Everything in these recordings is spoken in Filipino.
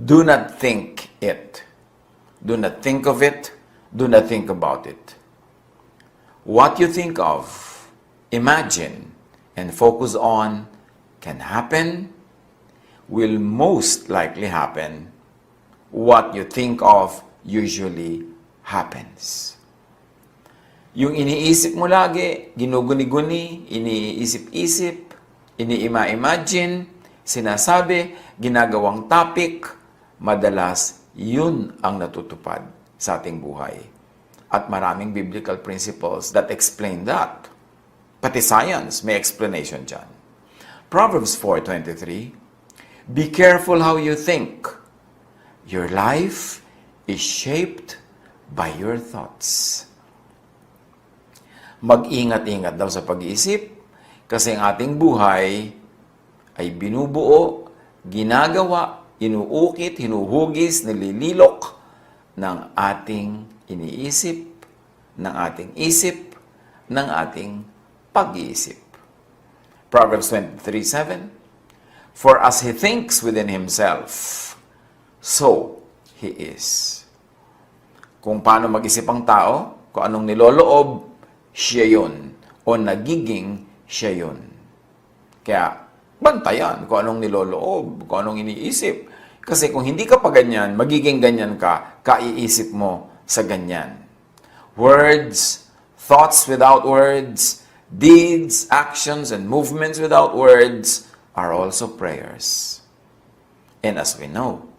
Do not think it. Do not think of it. Do not think about it. What you think of, imagine, and focus on can happen, will most likely happen. What you think of usually happens. Yung iniisip mo lagi, ginuguni-guni, iniisip-isip, ini-imagine, sinasabi, ginagawang topic, madalas yun ang natutupad sa ating buhay. At maraming biblical principles that explain that. Pati science may explanation dyan. Proverbs 4:23, be careful how you think. Your life is shaped by your thoughts. Mag-ingat-ingat daw sa pag-iisip kasi ang ating buhay ay binubuo, ginagawa, inuukit, hinuhugis, nilililok ng ating iniisip, ng ating isip, ng ating pag-iisip. Proverbs 23:7, for as he thinks within himself, so he is. Kung paano mag-isip ang tao, kung anong niloloob, siya yun. O nagiging siya yun. Kaya, bantayan kung anong niloloob, kung anong iniisip. Kasi kung hindi ka pa ganyan, magiging ganyan ka, kaiisip mo sa ganyan. Words, thoughts without words, deeds, actions, and movements without words are also prayers. And as we know,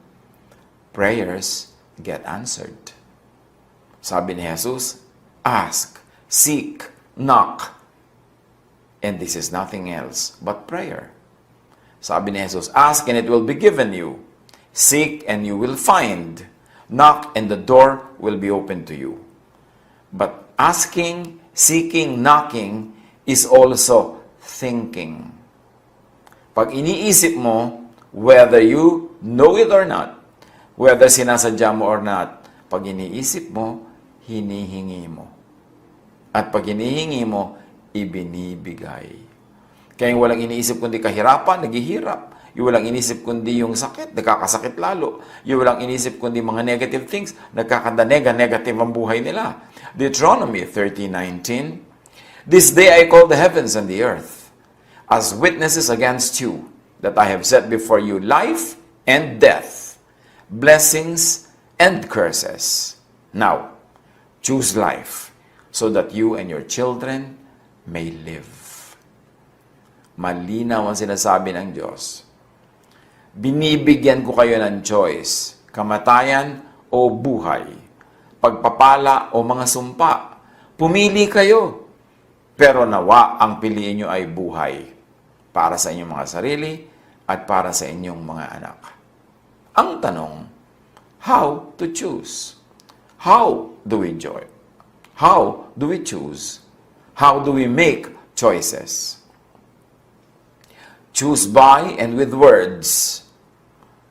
prayers get answered. Sabi ni Jesus, ask, seek, knock. And this is nothing else but prayer. Sabi ni Jesus, ask and it will be given you. Seek and you will find. Knock and the door will be open to you. But asking, seeking, knocking is also thinking. Pag iniisip mo, whether you know it or not, whether sinasadya mo or not, pag iniisip mo, hinihingi mo. At pag hinihingi mo, ibinibigay. Kaya yung walang iniisip kundi kahirapan, naghihirap. Yung walang inisip kundi yung sakit, nagkakasakit lalo. Yung walang inisip kundi mga negative things, nagkakanda-negative ang buhay nila. Deuteronomy 30:19, this day I call the heavens and the earth as witnesses against you, that I have set before you life and death, blessings and curses. Now, choose life, so that you and your children may live. Malinaw ang sinasabi ng Diyos. Binibigyan ko kayo ng choice, kamatayan o buhay, pagpapala o mga sumpa. Pumili kayo, pero nawa ang piliin nyo ay buhay para sa inyong mga sarili at para sa inyong mga anak. Ang tanong, how to choose? How do we enjoy? How do we choose? How do we make choices? Choose by and with words,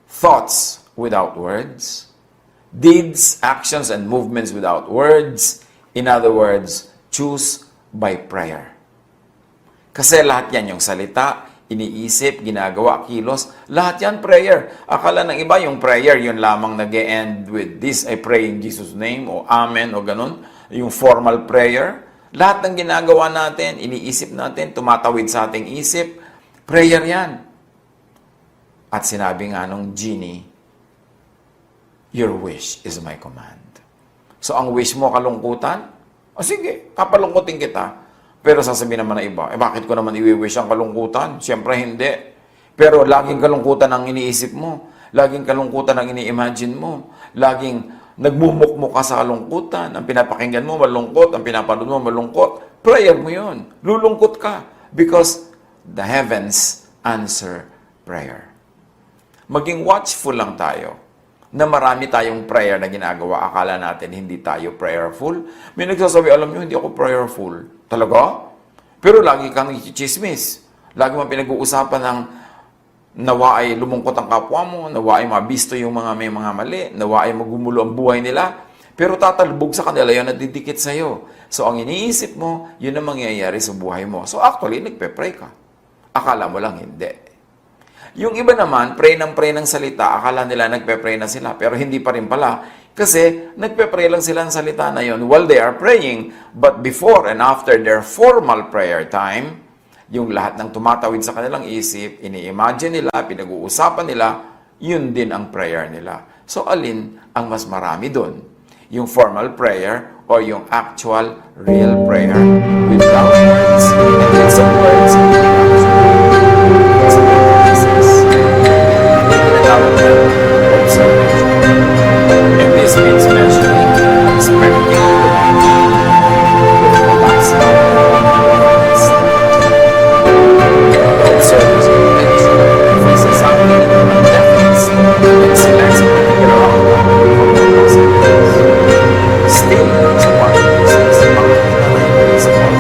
thoughts without words, deeds, actions, and movements without words. In other words, choose by prayer. Kasi lahat yan yung salita, iniisip, ginagawa, kilos, lahat yan prayer. Akala ng iba yung prayer, yun lamang nag-e-end with this, I pray in Jesus' name, o amen, o ganun. Yung formal prayer. Lahat ng ginagawa natin, iniisip natin, tumatawid sa ating isip, prayer yan. At sinabi nga nung genie, your wish is my command. So ang wish mo, kalungkutan? O sige, kapalungkutin kita. Pero sasabihin naman na iba, bakit ko naman i-wish ang kalungkutan? Siyempre hindi. Pero laging kalungkutan ang iniisip mo. Laging kalungkutan ang ini-imagine mo. Laging nagmumukmuk ka sa kalungkutan. Ang pinapakinggan mo, malungkot. Ang pinapanood mo, malungkot. Prayer mo yun. Lulungkot ka. Because the heavens answer prayer. Maging watchful lang tayo na marami tayong prayer na ginagawa. Akala natin hindi tayo prayerful. May nagsasabi, alam nyo, hindi ako prayerful. Talaga? Pero lagi kang i-chismis. Lagi mo pinag-uusapan ng nawa ay lumungkot ang kapwa mo, nawa ay mabisto yung mga may mga mali, nawa ay magumulo ang buhay nila. Pero tatalbog sa kanila yun at didikit sa'yo. So ang iniisip mo, yun ang mangyayari sa buhay mo. So actually, nagpe-pray ka. Akala mo lang hindi. Yung iba naman, pray ng salita, akala nila nagpe-pray na sila, pero hindi pa rin pala. Kasi nagpe-pray lang sila ng salita na yon while they are praying. But before and after their formal prayer time, yung lahat ng tumatawid sa kanilang isip, ini-imagine nila, pinag-uusapan nila, yun din ang prayer nila. So alin ang mas marami doon? Yung formal prayer or yung actual, real prayer without words and with some words and without observation. And this means mentioning, expecting observers intention. If he says something in deference, then selects a particular outcome for the possibilities. Still, sa part of this is the principle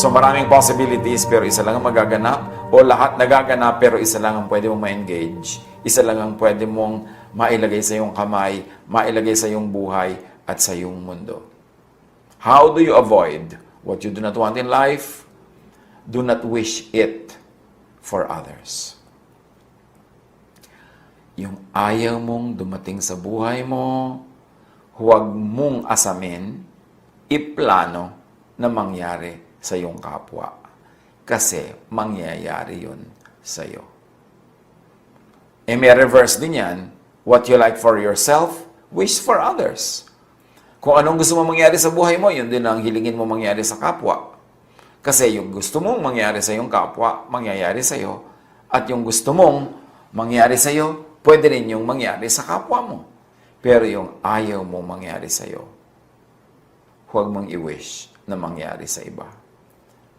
So maraming possibilities pero isa lang ang magaganap o lahat nagaganap pero isa lang ang pwede mong ma-engage. Isa lang ang pwede mong mailagay sa iyong kamay, mailagay sa iyong buhay at sa iyong mundo. How do you avoid what you do not want in life? Do not wish it for others. Yung ayaw mong dumating sa buhay mo, huwag mong asamin, iplano na mangyari sa iyong kapwa. Kasi mangyayari yun sa iyo. May reverse din yan, what you like for yourself, wish for others. Kung anong gusto mo mangyari sa buhay mo, yun din ang hilingin mo mangyari sa kapwa. Kasi yung gusto mong mangyari sa iyong kapwa, mangyayari sa iyo. At yung gusto mong mangyari sa iyo, pwede rin yung mangyari sa kapwa mo. Pero yung ayaw mong mangyari sa iyo, huwag mong i-wish na mangyari sa iba.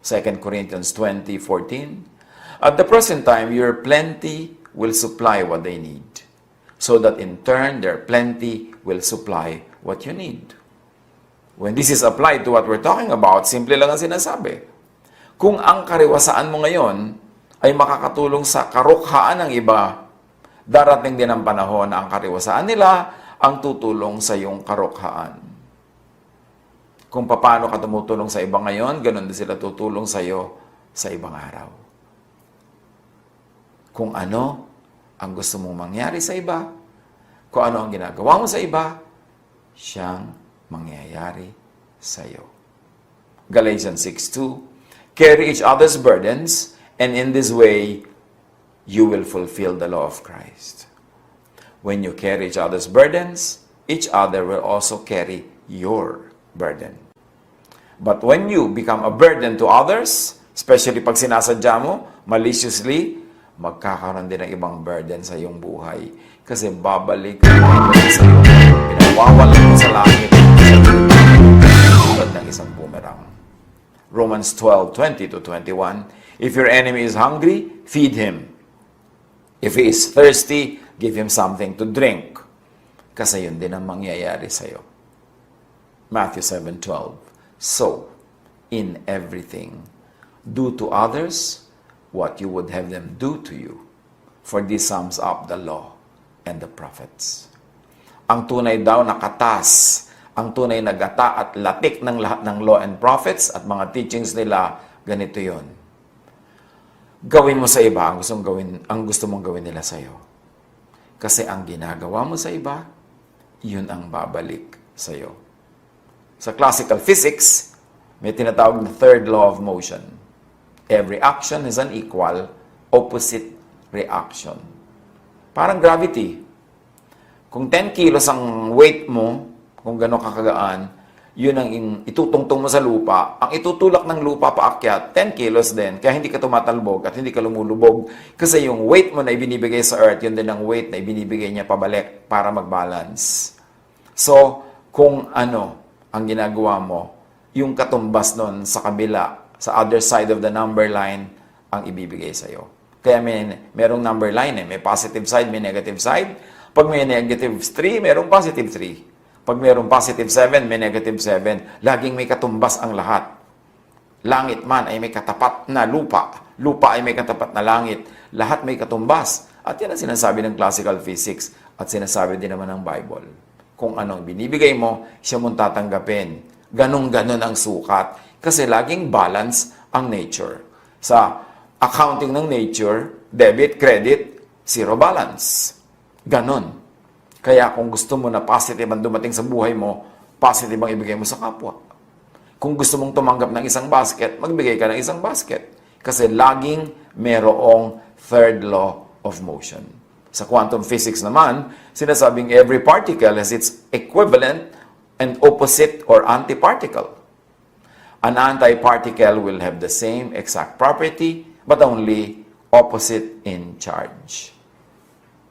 2 Corinthians 20:14, at the present time, your plenty will supply what they need, so that in turn, their plenty will supply what you need. When this is applied to what we're talking about, simple lang ang sinasabi. Kung ang kariwasaan mo ngayon ay makakatulong sa karukhaan ng iba, darating din ang panahon na ang kariwasaan nila ang tutulong sa iyong karukhaan. Kung paano ka tumutulong sa iba ngayon, ganun din sila tutulong sa iyo sa ibang araw. Kung ano ang gusto mong mangyari sa iba, kung ano ang ginagawa mo sa iba, siyang mangyayari sa iyo. Galatians 6:2, carry each other's burdens, and in this way, you will fulfill the law of Christ. When you carry each other's burdens, each other will also carry your burden. But when you become a burden to others, especially pag sinasadya mo, maliciously, magkakaroon din ng ibang burden sa iyong buhay. Kasi babalik sa iyo. Pinawawalan mo sa langit tulad ng isang boomerang. Romans 12:20-21, if your enemy is hungry, feed him. If he is thirsty, give him something to drink. Kasi yun din ang mangyayari sa iyo. Matthew 7:12, so, in everything, do to others what you would have them do to you. For this sums up the law and the prophets. Ang tunay daw na katas, ang tunay na gata at latik ng lahat ng law and prophets at mga teachings nila, ganito yon. Gawin mo sa iba ang gusto mong gawin nila sa iyo. Kasi ang ginagawa mo sa iba, yun ang babalik sa iyo. Sa classical physics, may tinatawag na third law of motion. Every action is an equal, opposite reaction. Parang gravity. Kung 10 kilos ang weight mo, kung gano'n kakagaan, yun ang itutungtong mo sa lupa. Ang itutulak ng lupa paakyat, 10 kilos din. Kaya hindi ka tumatalbog at hindi ka lumulubog. Kasi yung weight mo na ibinibigay sa earth, yun din ang weight na ibinibigay niya pabalik para mag-balance. So, kung ano ang ginagawa mo, yung katumbas nun sa kabila, sa other side of the number line, ang ibibigay sa'yo. Kaya merong number line may positive side, may negative side. Pag may negative 3, merong positive 3. Pag merong positive 7, may negative 7. Laging may katumbas ang lahat. Langit man ay may katapat na lupa. Lupa ay may katapat na langit. Lahat may katumbas. At yan ang sinasabi ng classical physics at sinasabi din naman ng Bible. Kung anong binibigay mo, siya mong tatanggapin. Ganon-ganon ang sukat. Kasi laging balance ang nature. Sa accounting ng nature, debit, credit, zero balance. Ganon. Kaya kung gusto mo na positive ang dumating sa buhay mo, positive ang ibigay mo sa kapwa. Kung gusto mong tumanggap ng isang basket, magbigay ka ng isang basket. Kasi laging merong third law of motion. Sa quantum physics naman, sinasabing every particle has its equivalent and opposite or antiparticle. An antiparticle will have the same exact property, but only opposite in charge.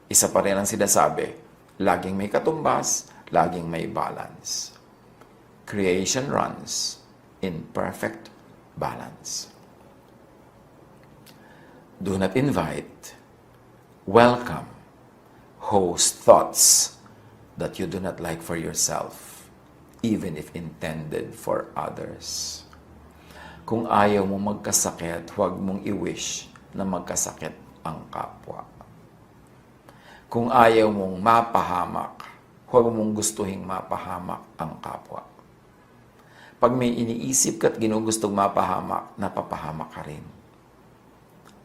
Isa pa rin ang sinasabi, laging may katumbas, laging may balance. Creation runs in perfect balance. Do not invite, welcome, host thoughts that you do not like for yourself, even if intended for others. Kung ayaw mo magkasakit, huwag mong i-wish na magkasakit ang kapwa. Kung ayaw mong mapahamak, huwag mong gustuhin mapahamak ang kapwa. Pag may iniisip ka at ginugustong mapahamak, napapahamak ka rin.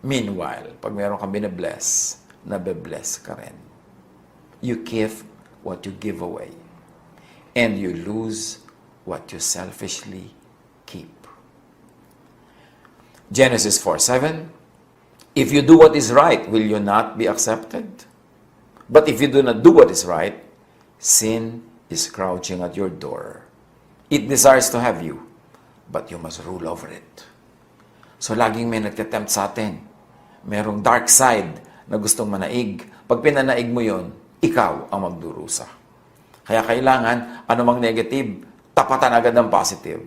Meanwhile, pag meron kang binabless, nabe-bless ka rin. You give what you give away. And you lose what you selfishly keep. Genesis 4:7, if you do what is right, will you not be accepted? But if you do not do what is right, sin is crouching at your door. It desires to have you, but you must rule over it. So laging may nagtatempt sa atin. Merong dark side na gustong manaig. Pag pinanaig mo yon, ikaw ang magdurusa. Kaya kailangan, anumang negative, tapatan agad ng positive.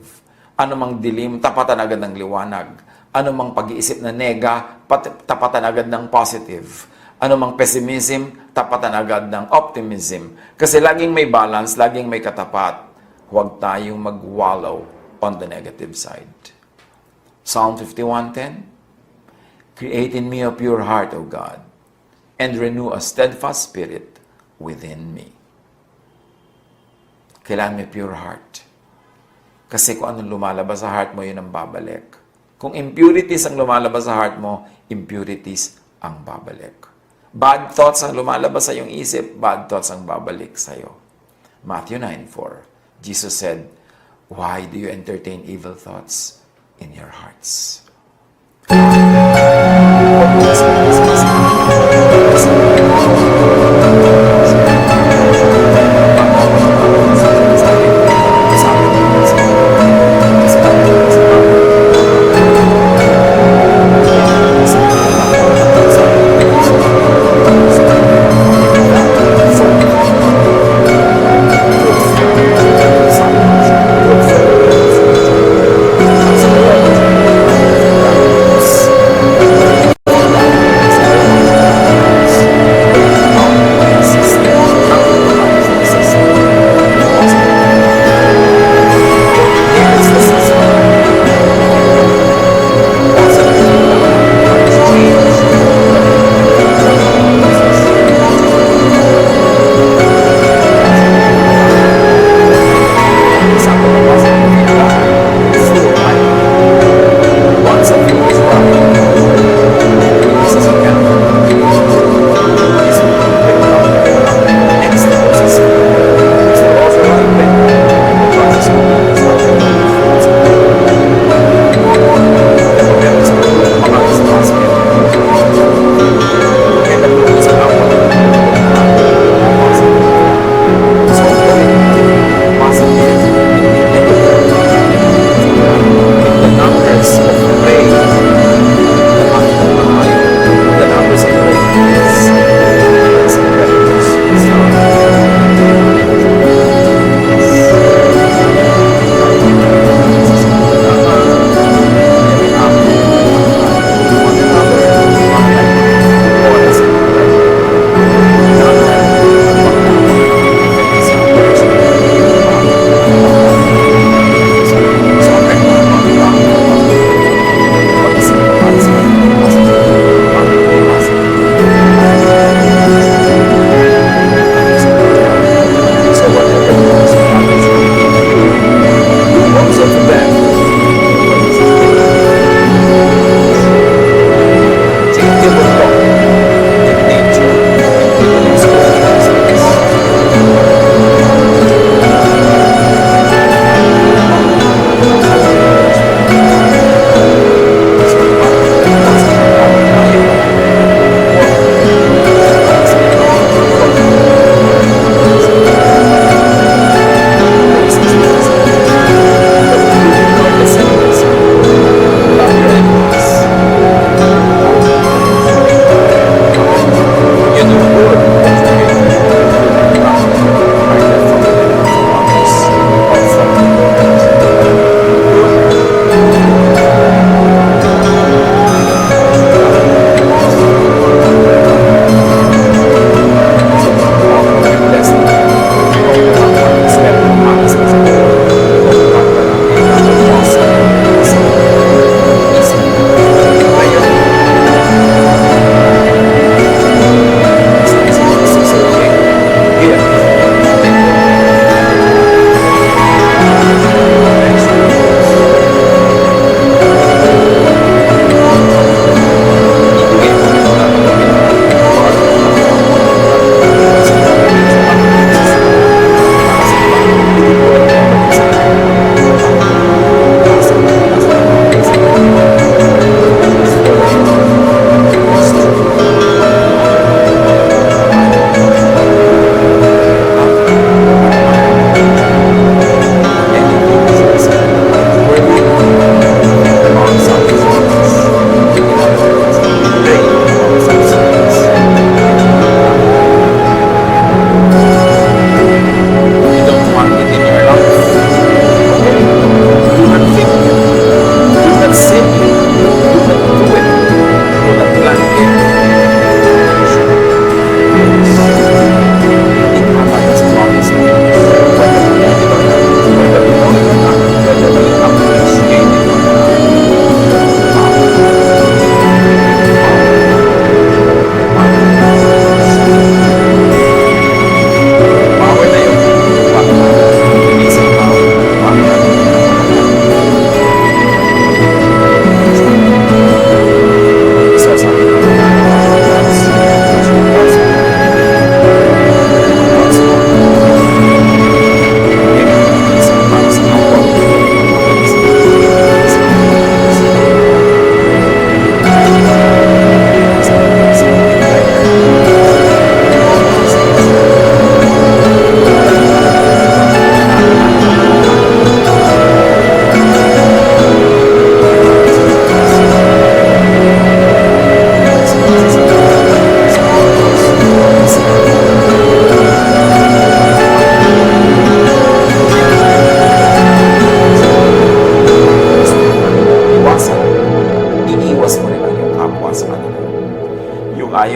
Anumang dilim, tapatan agad ng liwanag. Anumang pag-iisip na nega, tapatan agad ng positive. Anumang pessimism, tapatan agad ng optimism. Kasi laging may balance, laging may katapat. Huwag tayong mag-wallow on the negative side. Psalm 51:10, create in me a pure heart, O God, and renew a steadfast spirit within me. Kailangan may pure heart. Kasi kung anong lumalabas sa heart mo, yun ang babalik. Kung impurities ang lumalabas sa heart mo, impurities ang babalik. Bad thoughts ang lumalabas sa iyong isip, bad thoughts ang babalik sa iyo. Matthew 9:4, Jesus said, why do you entertain evil thoughts in your hearts?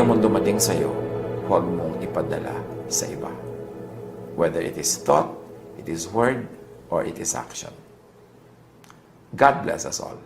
mang dumating sa'yo, huwag mong ipadala sa iba. Whether it is thought, it is word, or it is action. God bless us all.